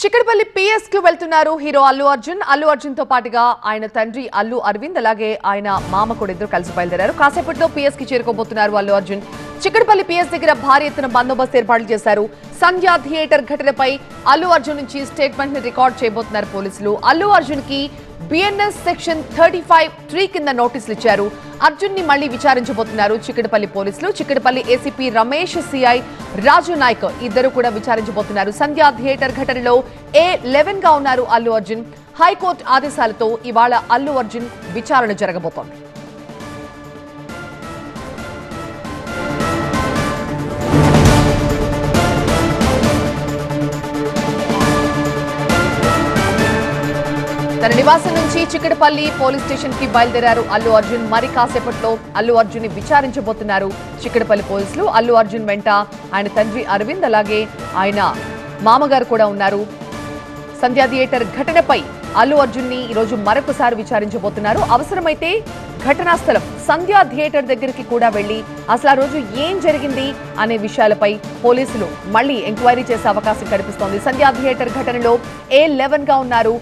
Chikkadpally PS కు వెళ్తున్నారు hero Allu Arjun తో పాటుగా ఆయన తండ్రి అల్లు అరవింద్ అలాగే ఆయన మామ కూడా ఇద్దరు కలిసి బయలుదేరారు. కాసేపట్లో పిఎస్ కి చేరుకోబోతున్నారు అల్లు అర్జున్. చిక్కడపల్లి పిఎస్ దగ్గర భారీ ఎత్తున బందోబస్తు ఏర్పాట్లు చేశారు. సంధ్యా థియేటర్ ఘటనపై అల్లు అర్జున్ నుంచి స్టేట్మెంట్ ని రికార్డ్ చేయబోతున్నారు పోలీసులు. అల్లు అర్జున్ కి బిఎన్ఎస్ సెక్షన్ 35(3) కింద నోటీసులు ఇచ్చారు. అర్జున్ ని మళ్లీ విచారించబోతున్నారు చిక్కడపల్లి పోలీసులు. చిక్కడపల్లి ఏసీపీ రమేష్, సిఐ రాజు నాయక్ ఇద్దరు కూడా విచారించబోతున్నారు. సంధ్యా థియేటర్ ఘటనలో A11 గా ఉన్నారు అల్లు అర్జున్. హైకోర్టు ఆదేశాలతో ఇవాళ అల్లు అర్జున్ విచారణ జరగబోతోంది. తన నివాసం నుంచి చిక్కడపల్లి పోలీస్ స్టేషన్ కి బయలుదేరారు అల్లు అర్జున్. మరి కాసేపట్లో అల్లు అర్జున్ ని విచారించబోతున్నారు చిక్కడపల్లి పోలీసులు. అల్లు అర్జున్ వెంట ఆయన తండ్రి అరవింద్ అలాగే ఆయన మామగారు కూడా ఉన్నారు. సంధ్యా థియేటర్ ఘటనపై అల్లు అర్జున్ ని ఈరోజు మరొకసారి విచారించబోతున్నారు. అవసరమైతే ఘటనా స్థలం సంధ్యా థియేటర్ దగ్గరికి కూడా వెళ్లి అసలు ఆ రోజు ఏం జరిగింది అనే విషయాలపై పోలీసులు మళ్లీ ఎంక్వైరీ చేసే అవకాశం కనిపిస్తోంది. సంధ్యా థియేటర్ ఘటనలో A11 గా ఉన్నారు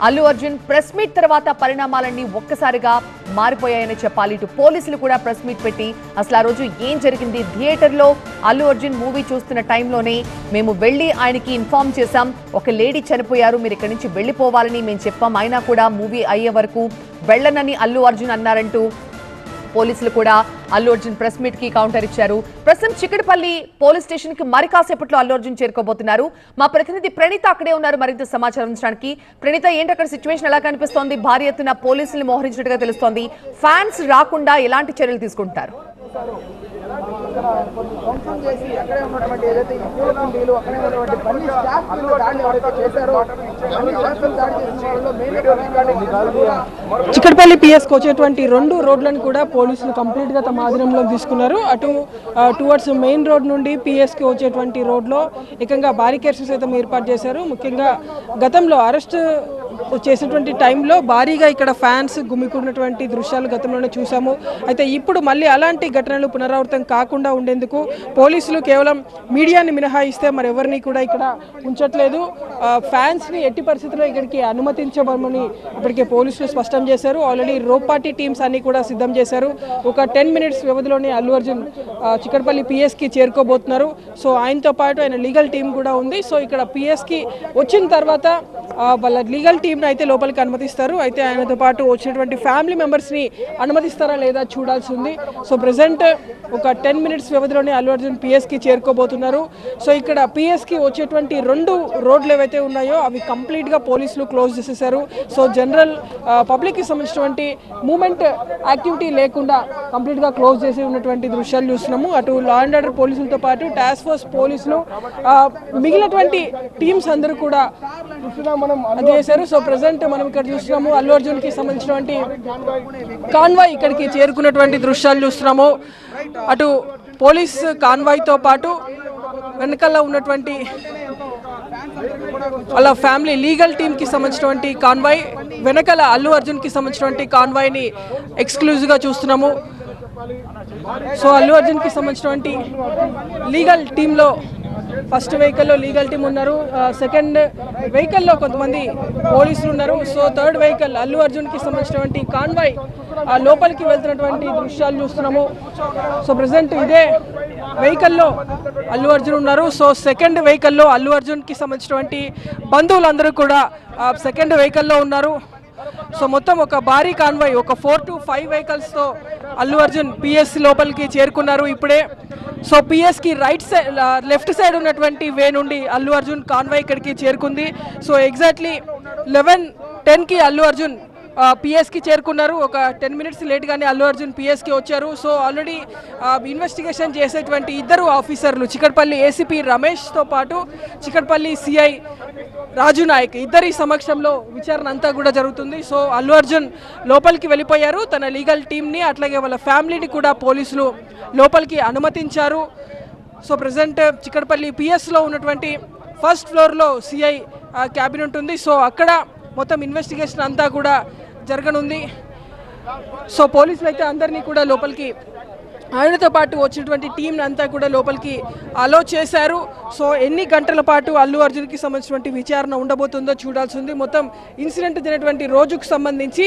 అల్లు అర్జున్ ప్రెస్ మీట్ తర్వాత పరిణామాలన్నీ ఒక్కసారిగా మారిపోయాయని చెప్పాలి. ఇటు పోలీసులు కూడా ప్రెస్ మీట్ పెట్టి అసలు ఆ రోజు ఏం జరిగింది, థియేటర్లో అల్లు అర్జున్ మూవీ చూస్తున్న టైంలోనే మేము వెళ్ళి ఆయనకి ఇన్ఫార్మ్ చేశాం, ఒక లేడీ చనిపోయారు, మీరు ఇక్కడి నుంచి వెళ్ళిపోవాలని మేము చెప్పాం, అయినా కూడా మూవీ అయ్యే వరకు వెళ్ళనని అల్లు అర్జున్ అన్నారంటూ పోలీసులు కూడా అల్లు అర్జున్ ప్రెస్ మీట్ కి కౌంటర్ ఇచ్చారు. ప్రస్తుతం చిక్కడపల్లి పోలీస్ స్టేషన్ కి మరి కాసేపట్లో అల్లు అర్జున్ చేరుకోబోతున్నారు. మా ప్రతినిధి ప్రణీత అక్కడే ఉన్నారు మరింత సమాచారం అందించడానికి. ప్రణీత, ఏంటి అక్కడ సిచ్యువేషన్ ఎలా కనిపిస్తోంది? భారీ ఎత్తున పోలీసులు మోహరించినట్టుగా తెలుస్తోంది. ఫ్యాన్స్ రాకుండా ఎలాంటి చర్యలు తీసుకుంటారు? చిక్కడపల్లి పిఎస్కి వచ్చేటువంటి 2 రోడ్లను కూడా పోలీసులు కంప్లీట్ గా తమ ఆధీనంలోకి తీసుకున్నారు. అటు టువర్డ్స్ మెయిన్ రోడ్ నుండి పిఎస్కి వచ్చేటువంటి రోడ్లో ఏకంగా బారికేడ్స్ సైతం ఏర్పాటు చేశారు. ముఖ్యంగా గతంలో అరెస్ట్ చేసినటువంటి టైంలో భారీగా ఇక్కడ ఫ్యాన్స్ గుమికూడినటువంటి దృశ్యాలు గతంలోనే చూసాము. అయితే ఇప్పుడు మళ్ళీ అలాంటి ఘటనలు పునరావృతం కాకుండా ఉండేందుకు పోలీసులు కేవలం మీడియాని మినహాయిస్తే మరెవరిని కూడా ఇక్కడ ఉంచట్లేదు. ఫ్యాన్స్ని ఎట్టి పరిస్థితుల్లో ఇక్కడికి అనుమతించబడమని ఇప్పటికే పోలీసులు స్పష్టం చేశారు. ఆల్రెడీ రోపార్టీ టీమ్స్ అన్ని కూడా సిద్ధం చేశారు. ఒక 10 మినిట్స్ వ్యవధిలోనే అల్లు అర్జున్ చిక్కడపల్లి పిఎస్కి చేరుకోబోతున్నారు. సో ఆయనతో పాటు ఆయన లీగల్ టీం కూడా ఉంది. సో ఇక్కడ పిఎస్కి వచ్చిన తర్వాత వాళ్ళ లీగల్ టీంని అయితే లోపలికి అనుమతిస్తారు. అయితే ఆయనతో పాటు వచ్చినటువంటి ఫ్యామిలీ మెంబర్స్ని అనుమతిస్తారా లేదా చూడాల్సి ఉంది. సో ప్రెసెంట్ ఒక 10 మినిట్స్ వ్యవధిలోనే అల్లు అర్జున్ పిఎస్కి చేరుకోబోతున్నారు. సో ఇక్కడ పిఎస్కి వచ్చేటువంటి 2 రోడ్లు ఏవైతే ఉన్నాయో అవి కంప్లీట్గా పోలీసులు క్లోజ్ చేసేసారు. సో జనరల్ పబ్లిక్కి సంబంధించినటువంటి మూమెంట్ యాక్టివిటీ లేకుండా కంప్లీట్గా క్లోజ్ చేసి ఉన్నటువంటి దృశ్యాలు చూస్తున్నాము. అటు లా అండ్ ఆర్డర్ పోలీసులతో పాటు టాస్క్ ఫోర్స్ పోలీసులు మిగిలినటువంటి టీమ్స్ అందరూ కూడా అది చేశారు. సో ప్రెసెంట్ మనం ఇక్కడ చూస్తున్నాము అల్లు అర్జున్ కి సంబంధించినటువంటి కాన్వాయ్ ఇక్కడికి చేరుకున్నటువంటి దృశ్యాలు చూస్తున్నాము. అటు పోలీస్ కాన్వాయ్తో పాటు వెనకాల ఉన్నటువంటి వాళ్ళ ఫ్యామిలీ లీగల్ టీమ్కి సంబంధించినటువంటి కాన్వాయ్, వెనకాల అల్లు అర్జున్కి సంబంధించినటువంటి కాన్వాయ్ని ఎక్స్క్లూజివ్గా చూస్తున్నాము. సో అల్లు అర్జున్కి సంబంధించినటువంటి లీగల్ టీంలో ఫస్ట్ వెహికల్లో లీగల్ టీం ఉన్నారు, సెకండ్ వెహికల్లో కొంతమంది పోలీసులు ఉన్నారు. సో థర్డ్ వెహికల్ అల్లు అర్జున్కి సంబంధించినటువంటి కాన్వాయ్ లోపలికి వెళ్తున్నటువంటి దృశ్యాలు చూస్తున్నాము. సో ప్రెసెంట్ ఇదే వెహికల్లో అల్లు అర్జున్ ఉన్నారు. సో సెకండ్ వెహికల్లో అల్లు అర్జున్కి సంబంధించినటువంటి బంధువులందరూ కూడా సెకండ్ వెహికల్లో ఉన్నారు. సో మొత్తం ఒక భారీ కాన్వాయ్, ఒక 4 to 5 వెహికల్స్తో అల్లు అర్జున్ పిఎస్ లోపలికి చేరుకున్నారు ఇప్పుడే. సో పిఎస్కి లెఫ్ట్ సైడ్ ఉన్నటువంటి వే నుండి అల్లు అర్జున్ కాన్వాయ్ ఇక్కడికి చేరుకుంది. సో ఎగ్జాక్ట్లీ 11:10కి అల్లు అర్జున్ పిఎస్కి చేరుకున్నారు. ఒక 10 మినిట్స్ లేట్గానే అల్లు అర్జున్ పిఎస్కి వచ్చారు. సో ఆల్రెడీ ఇన్వెస్టిగేషన్ చేసేటువంటి 2 ఆఫీసర్లు చిక్కడపల్లి ఏసీపీ రమేష్తో పాటు చిక్కడపల్లి సిఐ రాజు నాయక్ ఇద్దరి సమక్షంలో విచారణ అంతా కూడా జరుగుతుంది. సో అల్లు అర్జున్ లోపలికి వెళ్ళిపోయారు. తన లీగల్ టీంని అట్లాగే వాళ్ళ ఫ్యామిలీని కూడా పోలీసులు లోపలికి అనుమతించారు. సో ప్రజెంట్ చిక్కడపల్లి పిఎస్లో ఉన్నటువంటి ఫస్ట్ ఫ్లోర్లో సిఐ క్యాబిన్ ఉంటుంది. సో అక్కడ మొత్తం ఇన్వెస్టిగేషన్ అంతా కూడా జరగనుంది. సో పోలీసులు అయితే అందరినీ కూడా లోపలికి ఆయనతో పాటు వచ్చినటువంటి టీం అంతా కూడా లోపలికి అలో చేశారు. సో ఎన్ని గంటల పాటు అల్లు అర్జున్కి సంబంధించినటువంటి విచారణ ఉండబోతుందో చూడాల్సి ఉంది. మొత్తం ఇన్సిడెంట్ జరిగినటువంటి రోజుకు సంబంధించి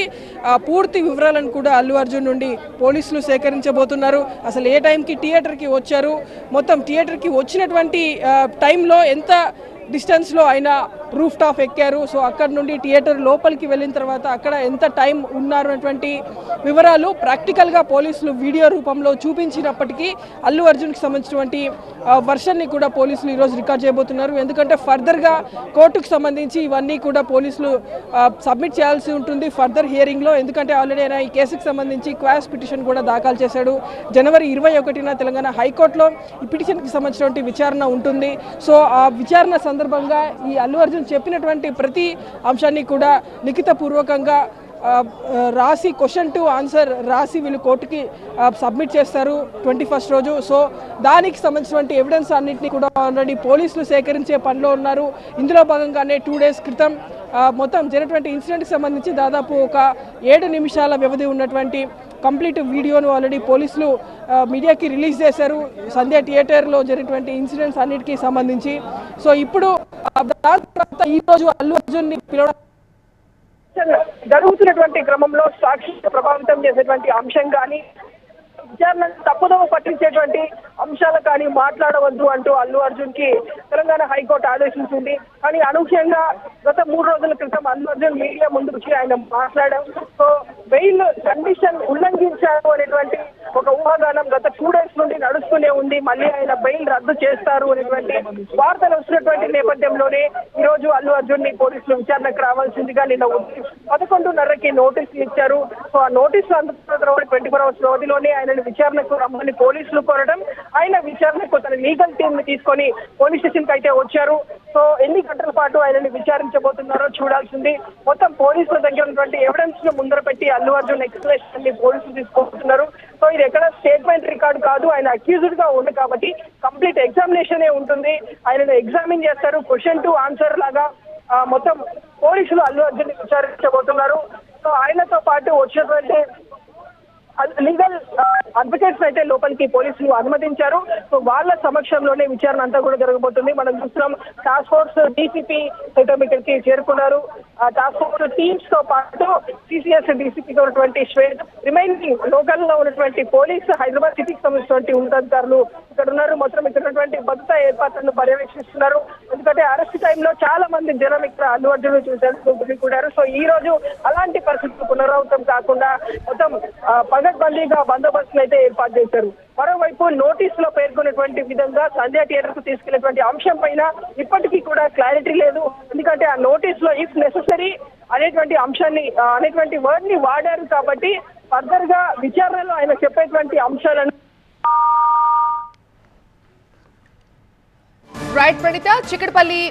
పూర్తి వివరాలను కూడా అల్లు అర్జున్ నుండి పోలీసులు సేకరించబోతున్నారు. అసలు ఏ టైంకి థియేటర్కి వచ్చారు, మొత్తం థియేటర్కి వచ్చినటువంటి టైంలో ఎంత డిస్టెన్స్లో ఆయన రూఫ్ టాప్ ఎక్కారు, సో అక్కడ నుండి థియేటర్ లోపలికి వెళ్ళిన తర్వాత అక్కడ ఎంత టైం ఉన్నారు అటువంటి వివరాలు ప్రాక్టికల్గా పోలీసులు వీడియో రూపంలో చూపించినప్పటికీ అల్లు అర్జున్కి సంబంధించినటువంటి వర్షన్ని కూడా పోలీసులు ఈరోజు రికార్డ్ చేయబోతున్నారు. ఎందుకంటే ఫర్దర్గా కోర్టుకు సంబంధించి ఇవన్నీ కూడా పోలీసులు సబ్మిట్ చేయాల్సి ఉంటుంది ఫర్దర్ హియరింగ్లో. ఎందుకంటే ఆల్రెడీ ఆయన ఈ కేసుకు సంబంధించి క్వాష్ పిటిషన్ కూడా దాఖలు చేశాడు. జనవరి 21న తెలంగాణ హైకోర్టులో ఈ పిటిషన్కి సంబంధించినటువంటి విచారణ ఉంటుంది. సో ఆ విచారణ సందర్భంగా ఈ అల్లు అర్జున్ చెప్పినటువంటి ప్రతి అంశాన్ని కూడా లిఖితపూర్వకంగా రాసి క్వశ్చన్ టు ఆన్సర్ రాసి వీళ్ళు కోర్టుకి సబ్మిట్ చేస్తారు 21st రోజు. సో దానికి సంబంధించినటువంటి ఎవిడెన్స్ అన్నింటినీ కూడా ఆల్రెడీ పోలీసులు సేకరించే పనిలో ఉన్నారు. ఇందులో భాగంగానే 2 days క్రితం మొత్తం జరిగినటువంటి ఇన్సిడెంట్కి సంబంధించి దాదాపు ఒక 7 నిమిషాల వ్యవధి ఉన్నటువంటి కంప్లీట్ వీడియోను ఆల్రెడీ పోలీసులు మీడియాకి రిలీజ్ చేశారు సంధ్య థియేటర్లో జరిగినటువంటి ఇన్సిడెంట్స్ అన్నిటికీ సంబంధించి. సో ఇప్పుడు ఈరోజు అల్లు అర్జున్ని పిలవడం జరుగుతున్నటువంటి క్రమంలో సాక్షి ప్రభావితం చేసేటువంటి అంశం కానీ విచారణ తప్పుదోవ పట్టించేటువంటి అంశాలు కానీ మాట్లాడవద్దు అంటూ అల్లు అర్జున్ కి తెలంగాణ హైకోర్టు ఆదేశించింది. కానీ అనూహ్యంగా గత 3 రోజుల క్రితం అల్లు అర్జున్ మీడియా ముందుకు వచ్చి ఆయన మాట్లాడారు. సో బెయిల్ కండిషన్ ఉల్లంఘించారు అనేటువంటి ఒక ఊహాగానం గత 2 days నుండి నడుస్తూనే ఉంది. మళ్ళీ ఆయన బెయిల్ రద్దు చేస్తారు అనేటువంటి వార్తలు వస్తున్నటువంటి నేపథ్యంలోనే ఈ రోజు అల్లు అర్జున్ ని పోలీసులు విచారణకు రావాల్సిందిగా నిన్న 11:30కి నోటీసులు ఇచ్చారు. సో ఆ నోటీసులు అందుకున్న తర్వాత 24 hours వ్యవధిలోనే ఆయనను విచారణకు రమ్మని పోలీసులు కోరడం, ఆయన విచారణకు తన లీగల్ టీమ్ ని తీసుకొని పోలీస్ స్టేషన్ కి అయితే వచ్చారు. సో ఎన్ని గంటల పాటు ఆయనని విచారించబోతున్నారో చూడాల్సింది. మొత్తం పోలీసుల దగ్గర ఉన్నటువంటి ఎవిడెన్స్ ను ముందర పెట్టి అల్లు అర్జున్ ఎక్స్ప్లెనేషన్ ని పోలీసులు తీసుకుంటున్నారు. సో ఇది ఎక్కడ స్టేట్మెంట్ రికార్డు కాదు, ఆయన అక్యూజ్డ్ గా ఉంది కాబట్టి కంప్లీట్ ఎగ్జామినేషన్ ఉంటుంది. ఆయనను ఎగ్జామిన్ చేస్తారు, క్వశ్చన్ టు ఆన్సర్ లాగా మొత్తం పోలీసులు అల్లు అర్జున్ ని విచారించబోతున్నారు. సో ఆయనతో పాటు వచ్చినటువంటి లీగల్ అడ్వకేట్స్ అయితే లోపలికి పోలీసులు అనుమతించారు. సో వాళ్ళ సమక్షంలోనే విచారణ అంతా కూడా జరగబోతుంది. మనం చూస్తున్నాం టాస్క్ ఫోర్స్ డీసీపీ సైతం ఇక్కడికి చేరుకున్నారు. టాస్క్ ఫోర్స్ టీమ్స్ తో పాటు సిసిఎస్ డీసీపీగా ఉన్నటువంటి శ్వేత్, రిమైనింగ్ లోకల్ లో ఉన్నటువంటి పోలీసు హైదరాబాద్ సిటీకి సంబంధించినటువంటి ఉన్నతాధికారులు ఇక్కడ ఉన్నారు. మొత్తం ఇక్కడ ఉన్నటువంటి భద్రతా ఏర్పాట్లను పర్యవేక్షిస్తున్నారు. ఎందుకంటే అరెస్ట్ టైంలో చాలా మంది జనం ఇక్కడ అల్లు అర్జున్ చూసేందుకు కూడారు. సో ఈ రోజు అలాంటి పరిస్థితులు పునరావృతం కాకుండా మొత్తం పగడ్బందీగా బందోబస్తులు అయితే ఏర్పాటు చేశారు. మరోవైపు నోటీసులో పేర్కొన్నటువంటి విధంగా సంధ్య థియేటర్ కు తీసుకెళ్లేటువంటి అంశం పైన ఇప్పటికీ కూడా క్లారిటీ లేదు. ఎందుకంటే ఆ నోటీసులో ఇఫ్ నెసెసరీ అనేటువంటి అంశాన్ని అనేటువంటి వర్డ్ ని వాడారు కాబట్టి ఫర్దర్ గా విచారణలో ఆయన చెప్పేటువంటి అంశాలను రైట్ ప్రణీత, చిక్కడపల్లి